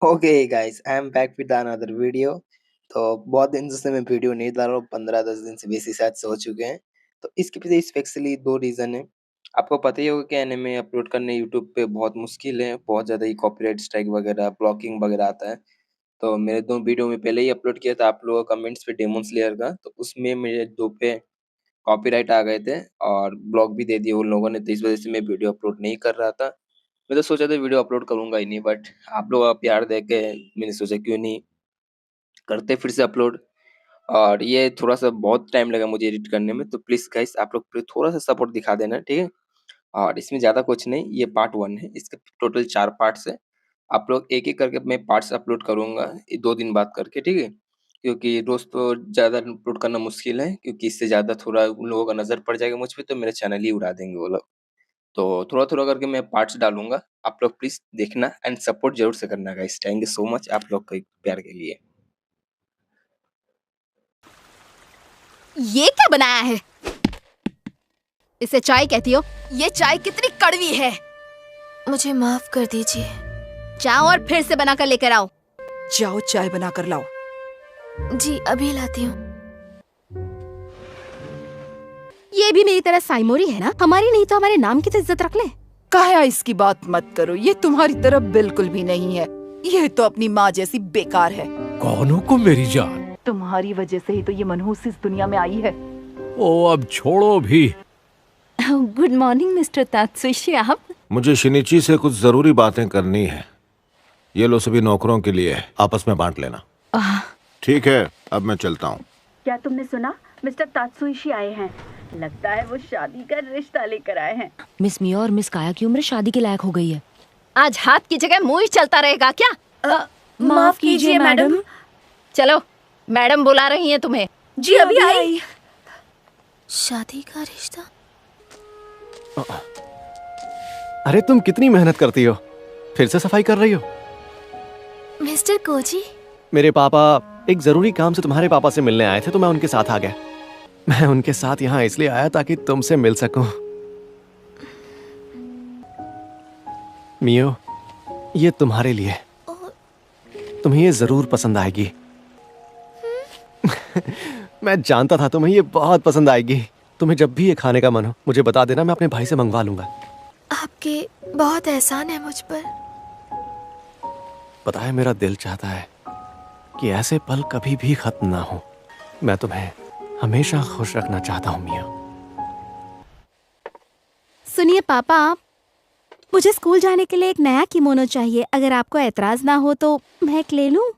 Okay guys, I am back with another video. तो बहुत दिन से मैं वीडियो नहीं डाल रहा हूँ, 15-10 दिन से बेसी शायद से हो चुके हैं। तो इसके पीछे स्पेशली 2 रीज़न है। आपको पता ही होगा कि एनिमे अपलोड करने यूट्यूब पे बहुत मुश्किल है, बहुत ज़्यादा ही कॉपीराइट स्ट्राइक वगैरह, ब्लॉकिंग वगैरह आता है। तो मेरे 2 वीडियो में पहले ही अपलोड किया था आप लोगों का कमेंट्स पे डेमन स्लेयर का, तो उसमें मेरे 2 पे कॉपीराइट आ गए थे और ब्लॉक भी दे दिए उन लोगों ने, तो इस वज़ह से मैं वीडियो अपलोड नहीं कर रहा था। मैं तो सोचा था वीडियो अपलोड करूँगा ही नहीं, बट आप लोगों का प्यार देख के मैंने सोचा क्यों नहीं करते फिर से अपलोड। और ये थोड़ा-सा बहुत टाइम लगा मुझे एडिट करने में, तो प्लीज़ गाइस आप लोग प्लीज़ थोड़ा-सा सपोर्ट दिखा देना, ठीक है? और इसमें ज़्यादा कुछ नहीं, ये पार्ट 1 है, इसके टोटल 4 पार्ट्स हैं। आप लोग एक-एक करके मैं पार्ट्स अपलोड करूँगा 2 दिन बाद करके, ठीक है? क्योंकि रोज़ तो ज़्यादा अपलोड करना मुश्किल है, क्योंकि इससे ज़्यादा थोड़ा उन लोगों का नज़र पड़ जाएगा मुझ पे, तो मेरा चैनल ही उड़ा देंगे वो लोग। तो थोड़ा-थोड़ा करके मैं पार्ट्स डालूँगा, आप लोग प्लीज़ देखना एंड सपोर्ट ज़रूर से करना guys. Thank you so much आप लोग के प्यार के लिए। ये क्या बनाया है? इसे चाय कहती हो? ये चाय कितनी कड़वी है। मुझे माफ कर दीजिए। जाओ और फिर से बनाकर लेकर आओ। जाओ चाय बनाकर लाओ। जी अभी लाती हूँ। ये भी मेरी तरह साइमोरी है ना? हमारी नहीं तो हमारे नाम की तो इज्जत रख ले। काया इसकी बात मत करो, ये तुम्हारी तरफ बिल्कुल भी नहीं है। ये तो अपनी माँ जैसी बेकार है। कौन हो को मेरी जान? तुम्हारी वजह से ही तो ये मनहूस इस दुनिया में आई है। ओ अब छोड़ो भी। Good morning mister Tatsushi. आप? मुझे शिनिची से कुछ जरूरी बातें करनी है। ये लो सभी नौकरों के लिए, आपस में बांट लेना। ठीक है, अब मैं चलता हूँ। क्या तुमने सुना? मिस्टर तात्सुइशी आए हैं। लगता है वो शादी का रिश्ता लेकर आए हैं। मिस मिया और मिस काया की उम्र शादी के लायक हो गई है। आज हाथ की जगह मुंह ही चलता रहेगा क्या? माफ कीजिए मैडम। चलो, मैडम बुला रही हैं तुम्हें। जी अभी आई। शादी का रिश्ता? अरे तुम कितनी मेहनत करती हो, फिर से सफाई कर रही हो। मिस्टर कोजी, मेरे पापा एक जरूरी काम से तुम्हारे पापा से मिलने आए थे, तो मैं उनके साथ आ गया। मैं उनके साथ यहाँ इसलिए आया ताकि तुमसे मिल सकूं। मियो, ये तुम्हारे लिए। तुम्हें ये जरूर पसंद आएगी। मैं जानता था तुम्हें ये बहुत पसंद आएगी। तुम्हें जब भी ये खाने का मन हो मुझे बता देना, मैं अपने भाई से मंगवा लूंगा। आपके बहुत एहसान है मुझ पर। पता है, मेरा दिल चाहता है कि ऐसे पल कभी भी खत्म ना हो। मैं तुम्हें हमेशा खुश रखना चाहता हूँ मिया। सुनिए पापा, मुझे स्कूल जाने के लिए एक नया किमोनो चाहिए। अगर आपको एतराज ना हो तो मैं एक ले लूं?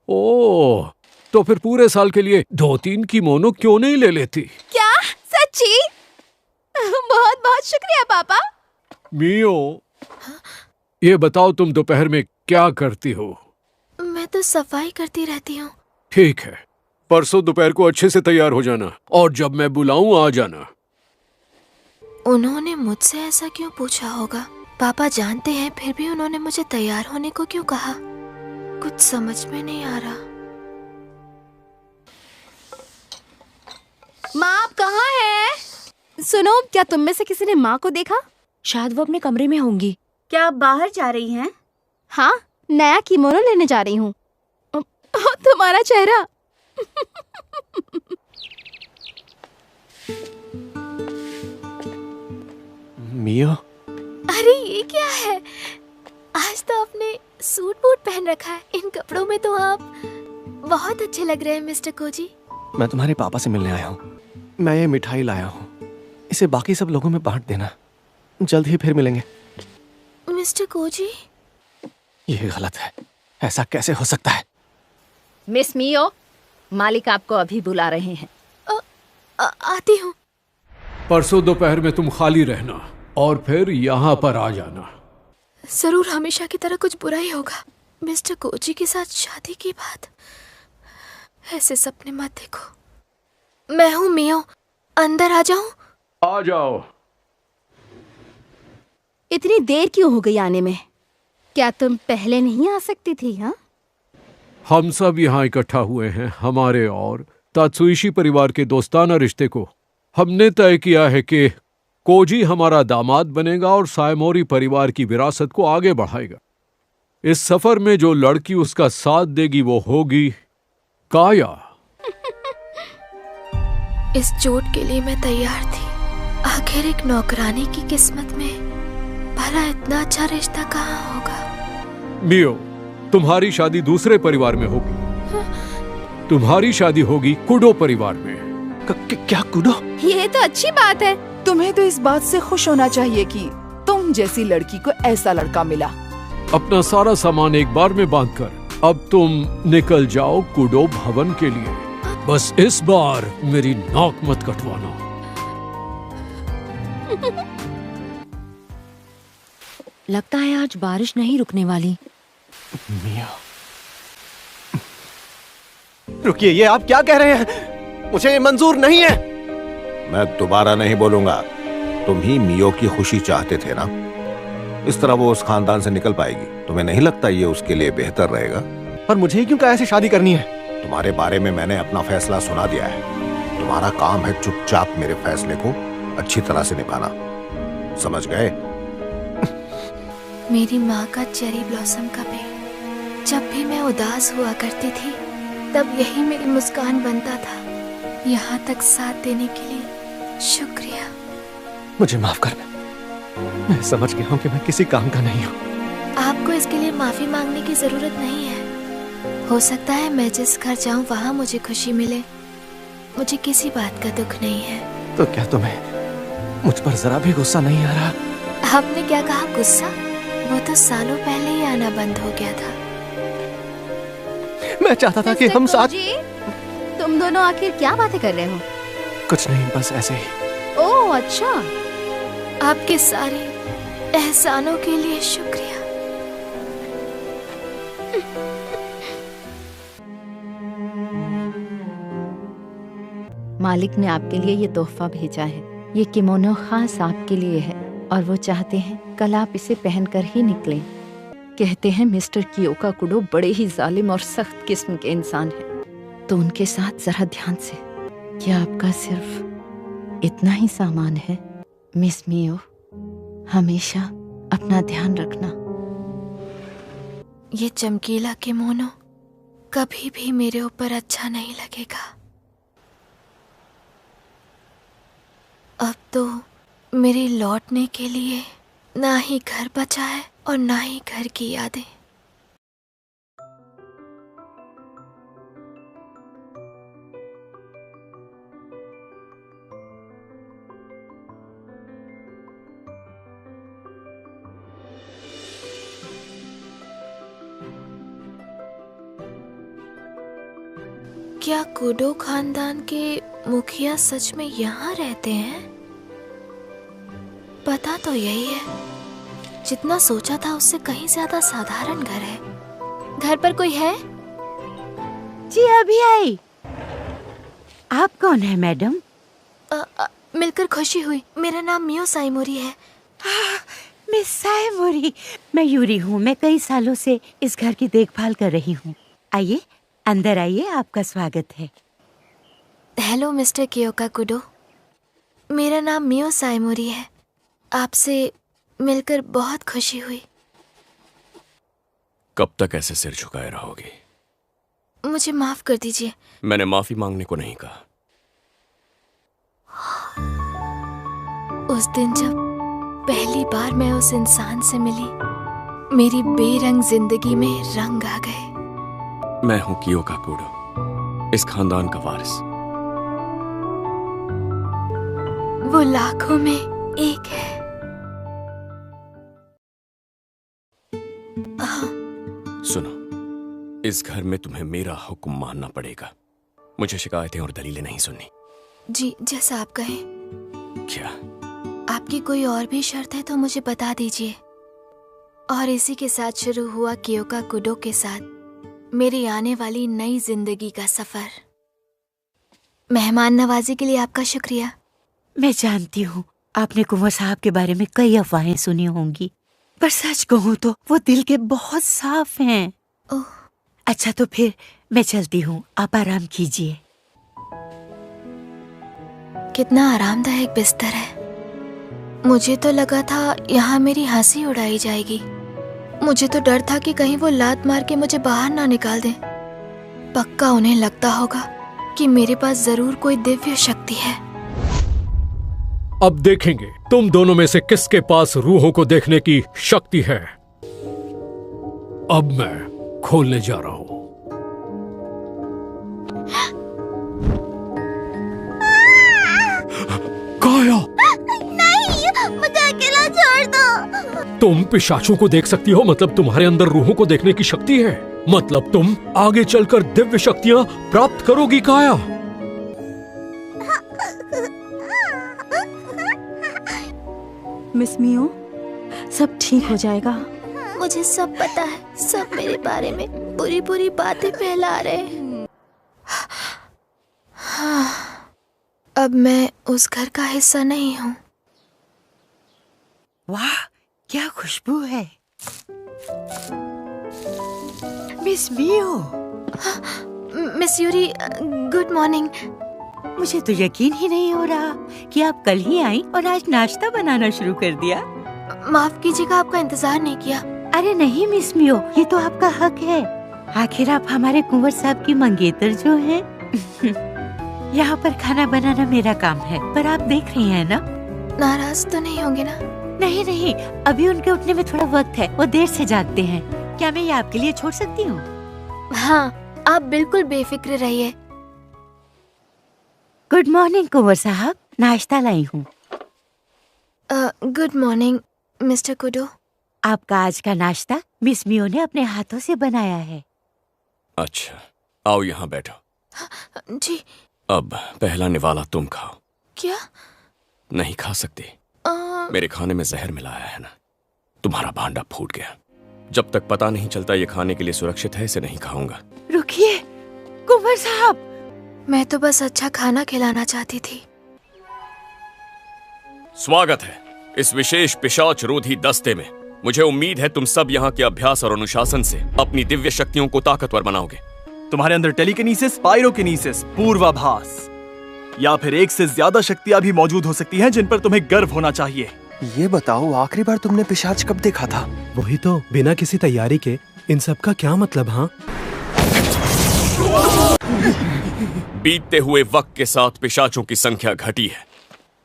ओ तो फिर पूरे साल के लिए 2-3 किमोनो क्यों नहीं ले लेती? क्या सच्ची? बहुत बहुत शुक्रिया पापा। मियो, ये बताओ तुम दोपहर में क्या करती हो? मैं तो सफाई करती रहती हूँ। ठीक है, परसों दोपहर को अच्छे से तैयार हो जाना और जब मैं बुलाऊं आ जाना। उन्होंने मुझसे ऐसा क्यों पूछा होगा? पापा जानते हैं, फिर भी उन्होंने मुझे तैयार होने को क्यों कहा? कुछ समझ में नहीं आ रहा। माँ आप कहाँ हैं? सुनो, क्या तुम में से किसी ने माँ को देखा? शायद वो अपने कमरे में होंगी। क्या आप बाहर जा रही हैं? हाँ, नया किमोनो लेने जा रही हूँ। तुम्हारा चेहरा। मियो, अरे ये क्या है? आज तो आपने सूट बूट पहन रखा है। इन कपड़ों में तो आप बहुत अच्छे लग रहे हैं मिस्टर कोजी। मैं तुम्हारे पापा से मिलने आया हूँ। मैं ये मिठाई लाया हूँ, इसे बाकी सब लोगों में बांट देना। जल्द ही फिर मिलेंगे। मिस्टर कोजी, ये गलत है, ऐसा कैसे हो सकता है? मिस मियो, मालिक आपको अभी बुला रहे हैं। आती हूँ। परसों दोपहर में तुम खाली रहना और फिर यहाँ पर आ जाना। जरूर हमेशा की तरह कुछ बुरा ही होगा। मिस्टर कोजी के साथ शादी की बात। ऐसे सपने मत देखो। मैं हूँ मियो, अंदर आ जाऊं? आ जाओ। इतनी देर क्यों हो गई आने में? क्या तुम पहले नहीं आ सकती थी? हाँ, हम सब यहाँ इकट्ठा हुए हैं हमारे और तात्सुइशी परिवार के दोस्ताना रिश्ते को। हमने तय किया है कि कोजी हमारा दामाद बनेगा और सायमोरी परिवार की विरासत को आगे बढ़ाएगा। इस सफर में जो लड़की उसका साथ देगी वो होगी काया। इस चोट के लिए मैं तैयार थी। आखिर एक नौकरानी की किस्मत में भला इतना अच्छा रिश्ता कहाँ होगा। मियो, तुम्हारी शादी दूसरे परिवार में होगी। तुम्हारी शादी होगी कुडो परिवार में। क्या कुडो? ये तो अच्छी बात है। तुम्हें तो इस बात से खुश होना चाहिए कि तुम जैसी लड़की को ऐसा लड़का मिला। अपना सारा सामान एक बार में बांधकर अब तुम निकल जाओ कुडो भवन के लिए। बस इस बार मेरी नाक मत कटवाना। लगता है आज बारिश नहीं रुकने वाली। मिया, रुकिए, ये आप क्या कह रहे हैं? मुझे ये मंजूर नहीं है। मैं दोबारा नहीं बोलूंगा। तुम ही मियो की खुशी चाहते थे ना? इस तरह वो उस खानदान से निकल पाएगी। तुम्हें नहीं लगता ये उसके लिए बेहतर रहेगा? पर मुझे क्यों कैसे शादी करनी है? तुम्हारे बारे में मैंने अपना फैसला सुना दिया है। तुम्हारा काम है चुपचाप मेरे फैसले को अच्छी तरह से निभाना। समझ गए? मेरी माँ का चेरी ब्लॉसम का पेड़, जब भी मैं उदास हुआ करती थी तब यही मेरी मुस्कान बनता था। यहाँ तक साथ देने के लिए शुक्रिया। मुझे माफ करना। मैं समझ गया हूँ कि मैं किसी काम का नहीं हूँ। आपको इसके लिए माफी मांगने की जरूरत नहीं है। हो सकता है मैं जिस घर जाऊँ वहाँ मुझे खुशी मिले। मुझे किसी बात का दुख नहीं है। तो क्या तुम्हें मुझ पर जरा भी गुस्सा नहीं आ रहा? आपने क्या कहा? गुस्सा? वो तो सालों पहले ही आना बंद हो गया था। मैं चाहता था कि हम साथ। तुम दोनों आखिर क्या बातें कर रहे हो? कुछ नहीं, बस ऐसे ही। ओह अच्छा। आपके सारे एहसानों के लिए शुक्रिया। मालिक ने आपके लिए ये तोहफा भेजा है। ये किमोनो खास आपके लिए है और वो चाहते हैं कल आप इसे पहनकर ही निकलें। कहते हैं मिस्टर कियोका कुडो बड़े ही जालिम और सख्त किस्म के इंसान हैं, तो उनके साथ जरा ध्यान से। क्या आपका सिर्फ इतना ही सामान है? मिस मियो, हमेशा अपना ध्यान रखना। ये चमकीला किमोनो कभी भी मेरे ऊपर अच्छा नहीं लगेगा। अब तो मेरे लौटने के लिए ना ही घर बचा है और ना ही घर की यादें। क्या कुडो खानदान के मुखिया सच में यहाँ रहते हैं? पता तो यही है, जितना सोचा था उससे कहीं ज्यादा साधारण घर है। घर पर कोई है? जी अभी आई। आप कौन है मैडम? मिलकर खुशी हुई। मेरा नाम मियो साइमोरी है। मिस साइमोरी, मैं यूरी हूँ। मैं कई सालों से इस घर की देखभाल कर रही हूँ। आइए अंदर आइए, आपका स्वागत है। हेलो मिस्टर कियोका कुडो, मेरा नाम मियो साइमोरी है। आपसे मिलकर बहुत खुशी हुई। कब तक ऐसे सिर झुकाए रहोगे? मुझे माफ कर दीजिए। मैंने माफी मांगने को नहीं कहा। उस दिन जब पहली बार मैं उस इंसान से मिली, मेरी बेरंग जिंदगी में रंग आ गए। मैं हूं कियोका कुडो, इस खानदान का वारिस। वो लाखों में एक है। सुनो, इस घर में तुम्हें मेरा हुक्म मानना पड़ेगा। मुझे शिकायतें और दलीलें नहीं सुननी। जी, जैसा आप कहें। क्या आपकी कोई और भी शर्त है तो मुझे बता दीजिए। और इसी के साथ शुरू हुआ कियोका कुडो के साथ मेरी आने वाली नई जिंदगी का सफर। मेहमान नवाजी के लिए आपका शुक्रिया। मैं जानती हूँ आपने कुंवर साहब के बारे में कई अफवाहें सुनी होंगी, पर सच कहूँ तो वो दिल के बहुत साफ हैं। ओह, अच्छा तो फिर मैं चलती हूँ, आप आराम कीजिए। कितना आरामदायक बिस्तर है। मुझे तो लगा था यहाँ मेरी हंसी उड़ाई जाएगी, मुझे तो डर था कि कहीं वो लात मार के मुझे बाहर ना निकाल दें। पक्का उन्हें लगता होगा कि मेरे पास जरूर कोई दिव्य शक्ति है। अब देखेंगे तुम दोनों में से किसके पास रूहों को देखने की शक्ति है। अब मैं खोलने जा रहा हूं। काया, नहीं, मुझे अकेला छोड़ दो। तुम पिशाचों को देख सकती हो, मतलब तुम्हारे अंदर रूहों को देखने की शक्ति है। मतलब तुम आगे चलकर दिव्य शक्तियां प्राप्त करोगी काया। मिस मियो, सब ठीक हो जाएगा। मुझे सब पता है, सब मेरे बारे में बुरी बुरी बातें फैला रहे हैं। हाँ, अब मैं उस घर का हिस्सा नहीं हूँ। वाह, क्या खुशबू है। Miss Mio. Miss Yuri, good morning. मुझे तो यकीन ही नहीं हो रहा कि आप कल ही आई और आज नाश्ता बनाना शुरू कर दिया। माफ कीजिएगा, आपका इंतजार नहीं किया। अरे नहीं मिस मियो, ये तो आपका हक है। आखिर आप हमारे कुंवर साहब की मंगेतर जो हैं। यहाँ पर खाना बनाना मेरा काम है, पर आप देख रही हैं ना। नाराज तो नहीं होंगे ना? नहीं नहीं, अभी उनके उठने में थोड़ा वक्त है, वो देर से जागते हैं। क्या मैं ये आपके लिए छोड़ सकती हूँ? हाँ, आप बिल्कुल बेफिक्र रहिए। गुड मॉर्निंग कुंवर साहब, नाश्ता लाई हूँ। Good morning mister kudo. आपका आज का नाश्ता मिस मियो ने अपने हाथों से बनाया है। अच्छा, आओ यहाँ बैठो। जी। अब पहला निवाला तुम खाओ। क्या? नहीं खा सकती? मेरे खाने में जहर मिलाया है ना, तुम्हारा भांडा फूट गया। जब तक पता नहीं चलता ये खाने के लिए सुरक्षित है, इसे नहीं खाऊंगा। रुकिए कुंवर साहब, मैं तो बस अच्छा खाना खिलाना चाहती थी। स्वागत है इस विशेष पिशाच रोधी दस्ते में। मुझे उम्मीद है तुम सब यहाँ के अभ्यास और अनुशासन से अपनी दिव्य शक्तियों को ताकतवर बनाओगे। तुम्हारे अंदर टेलीकिनेसिस, पायरोकिनेसिस, पूर्वाभास या फिर एक से ज्यादा शक्तियां भी मौजूद हो सकती हैं जिन पर तुम्हें गर्व होना चाहिए। ये बताओ, आखिरी बार तुमने पिशाच कब देखा था? वही तो, बिना किसी तैयारी के इन सब का क्या मतलब? हाँ, बीतते हुए वक्त के साथ पिशाचों की संख्या घटी है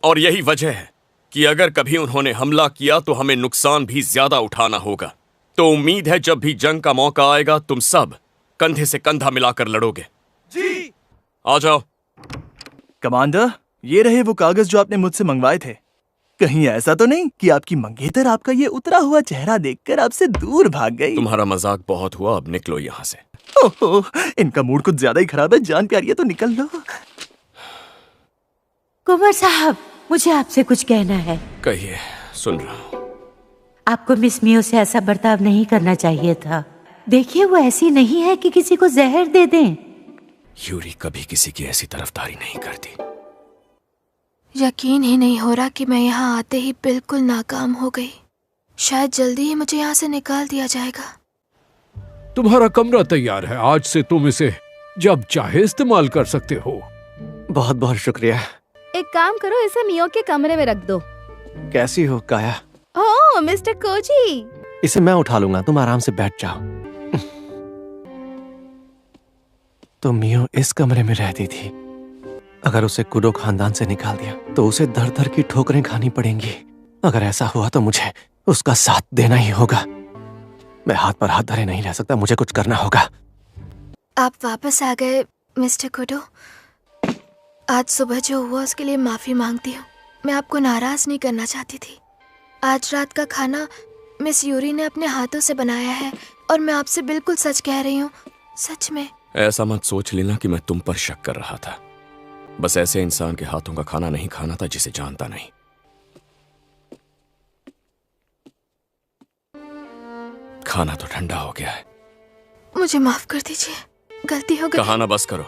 और यही वजह है कि अगर कभी उन्होंने हमला किया तो हमें नुकसान भी ज्यादा उठाना होगा। तो उम्मीद है जब भी जंग का मौका आएगा तुम सब कंधे से कंधा मिलाकर लड़ोगे। जी। आ जाओ। कमांडर, ये रहे वो कागज जो आपने मुझसे मंगवाए थे। कहीं ऐसा तो नहीं कि आपकी मंगेतर आपका ये उतरा हुआ चेहरा देखकर आपसे दूर भाग गई? तुम्हारा मजाक बहुत हुआ, अब निकलो यहाँ से। ओहो, इनका मूड कुछ ज्यादा ही खराब है। जान प्यारी है तो निकल लो। कुंवर साहब, मुझे आपसे कुछ कहना है। कहिए, सुन रहा हूँ। आपको मिस मियो से ऐसा बर्ताव नहीं करना चाहिए था। देखिए, वो ऐसी नहीं है कि किसी को जहर दे दें। यूरी कभी किसी की ऐसी तरफदारी नहीं करती। यकीन ही नहीं हो रहा कि मैं यहाँ आते ही बिल्कुल नाकाम हो गई। शायद जल्दी ही मुझे यहाँ से निकाल दिया जाएगा। तुम्हारा कमरा तैयार है, आज से तुम इसे जब चाहे इस्तेमाल कर सकते हो। बहुत बहुत शुक्रिया। एक काम करो, इसे मियो के कमरे में रख दो। कैसी हो काया? ओह मिस्टर कोजी। इसे मैं उठा लूंगा, तुम आराम से बैठ जाओ। तो मियो इस कमरे में रहती थी। अगर उसे कुडो खानदान से निकाल दिया तो उसे दर दर की ठोकरें खानी पड़ेंगी। अगर ऐसा हुआ तो मुझे उसका साथ देना ही होगा। मैं हाथ पर हाथ धरे नहीं रह सकता, मुझे कुछ करना होगा। आप वापस आ गए मिस्टर कुडो। आज सुबह जो हुआ उसके लिए माफी मांगती हूँ। मैं आपको नाराज नहीं करना चाहती थी। आज रात का खाना मिस यूरी ने अपने हाथों से बनाया है और मैं आपसे बिल्कुल सच कह रही हूँ, सच में। ऐसा मत सोच लेना कि मैं तुम पर शक कर रहा था। बस ऐसे इंसान के हाथों का खाना नहीं खाना था जिसे जानता नहीं। खाना तो ठंडा हो गया है। मुझे माफ कर दीजिए, गलती हो गई। कहाना बस करो।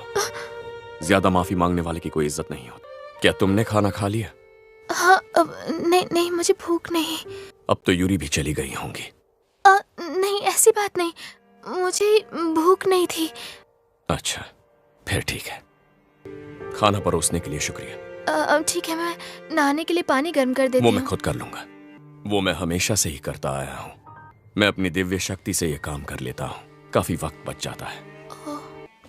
ज्यादा माफी मांगने वाले की कोई इज्जत नहीं होती। क्या तुमने खाना खा लिया? हाँ, नहीं, मुझे भूख नहीं। अब तो यूरी भी चली गई होंगी। नहीं, ऐसी बात नहीं, मुझे भूख नहीं थी। अच्छा, फिर ठीक है। खाना परोसने के लिए शुक्रिया। ठीक है, मैं नहाने के लिए पानी गर्म कर देती हूँ। वो मैं खुद कर लूंगा। वो मैं हमेशा से ही करता आया हूँ। मैं अपनी दिव्य शक्ति से ये काम कर लेता हूँ। काफी वक्त बच जाता है।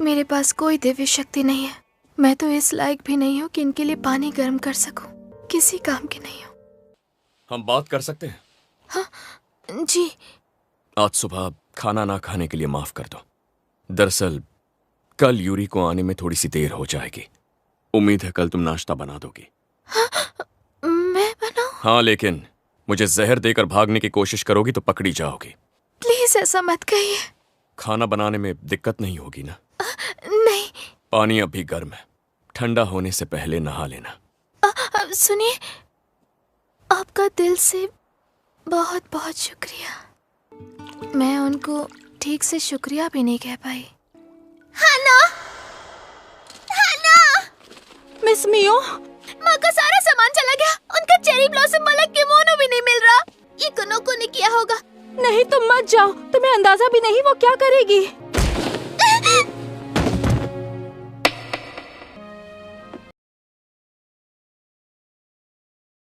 मेरे पास कोई दिव्य शक्ति नहीं है। मैं तो इस लायक भी नहीं हूँ कि इनके लिए पानी गर्म कर सकूं। किसी काम की नहीं हूँ। हम बात कर सकते हैं? हाँ जी। आज सुबह खाना ना खाने के लिए माफ कर दो। दरअसल कल यूरी को आने में थोड़ी सी देर हो जाएगी। उम्मीद है कल तुम नाश्ता बना दोगी। हाँ, मैं बनाऊं? हाँ, लेकिन मुझे जहर देकर भागने की कोशिश करोगी तो पकड़ी जाओगी। प्लीज ऐसा मत कहिए। खाना बनाने में दिक्कत नहीं होगी ना? नहीं। पानी अब भी गर्म है, ठंडा होने से पहले नहा लेना। सुनिए, आपका दिल से बहुत बहुत शुक्रिया। मैं उनको ठीक से शुक्रिया भी नहीं कह पाई। हाना, हाना, मिस मियो, माँ का सारा सामान चला गया। उनका चेरी ब्लॉसम वाला किमोनो भी नहीं मिल रहा। ये कुनोको ने किया होगा। नहीं, तुम मत जाओ। तुम्हें अंदाजा भी नहीं वो क्या करेगी।